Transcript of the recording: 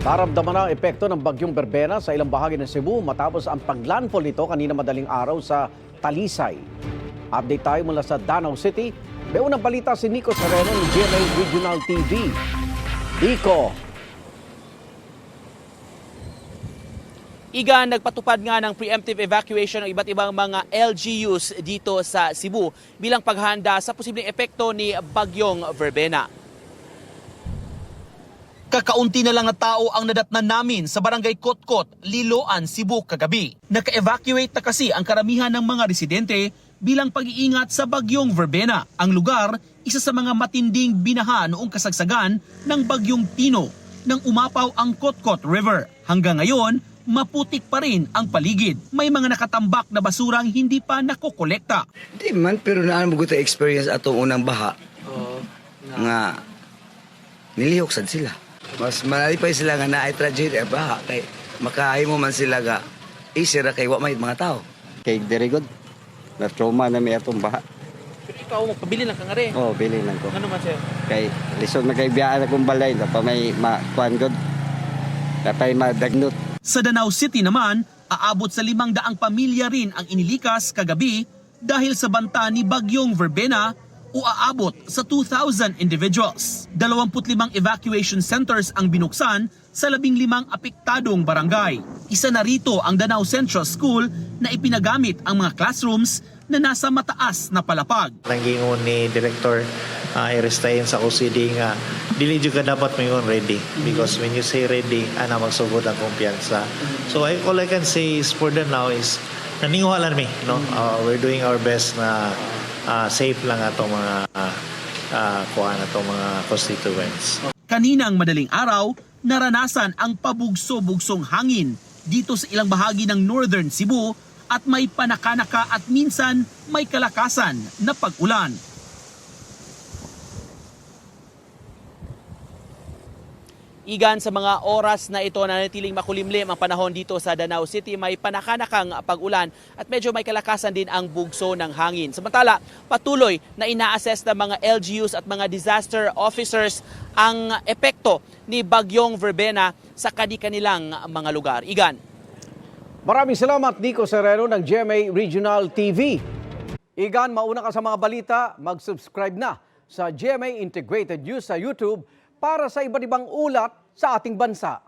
Naramdaman ang epekto ng bagyong Berbena sa ilang bahagi ng Cebu matapos ang paglandfall nito kanina madaling araw sa Talisay. Update tayo mula sa Danau City. May unang balita si Nico Sereno ng GMA Regional TV. Nico. Igan, nagpatupad nga ng preemptive evacuation ng iba't ibang mga LGUs dito sa Cebu bilang paghahanda sa posibleng epekto ni bagyong Berbena. Kakaunti na lang na tao ang nadatnan namin sa barangay Kotkot, Liloan, Cebu kagabi. Naka-evacuate na kasi ang karamihan ng mga residente bilang pag-iingat sa bagyong Berbena. Ang lugar, isa sa mga matinding binaha noong kasagsagan ng bagyong Tino nang umapaw ang Kotkot River. Hanggang ngayon, maputik pa rin ang paligid. May mga nakatambak na basurang hindi pa nakokolekta. Di man, pero naan mo ko experience atong unang baha. Nga, nilihok sad sila. Mas malipay sila nga na ay tragedy baha kay makahimo man sila ga isira kay wa may mga tao. Kay very good. Na trauma na may atong baha. Pero ikaw, magpabili lang ka nga rin. Oh, bili lang ko. Ano man sir? Kay lisod na kay biyaan akong balay na pa may kuan good. Na pa may madagnot. Sa Danau City naman, aabot sa 500 pamilya rin ang inilikas kagabi dahil sa banta ni bagyong Berbena o aabot sa 2,000 individuals. 25 evacuation centers ang binuksan sa 15 apektadong barangay. Isa na rito ang Danau Central School na ipinagamit ang mga classrooms na nasa mataas na palapag. Nanggingon ni Director Iristayan sa OCD nga dili jud ka dapat mayon ready because when you say ready ana magsugod ang kumpiyansa. So all I can say is for the now is naninguhalan mi no. We're doing our best na safe lang atong mga kuan atong mga constituents. Kaninang madaling araw, naranasan ang pabugso-bugsong hangin dito sa ilang bahagi ng Northern Cebu at may panakanaka at minsan may kalakasan na pag-ulan. Igan, sa mga oras na ito na nanatiling makulimlim ang panahon dito sa Danau City, may panakanakang pag-ulan at medyo may kalakasan din ang bugso ng hangin. Samantala, patuloy na ina-assess ng mga LGUs at mga disaster officers ang epekto ni bagyong Berbena sa kanilang mga lugar. Igan. Maraming salamat Nico Sereno ng GMA Regional TV. Igan, mauna ka sa mga balita, mag-subscribe na sa GMA Integrated News sa YouTube para sa iba't ibang ulat sa ating bansa.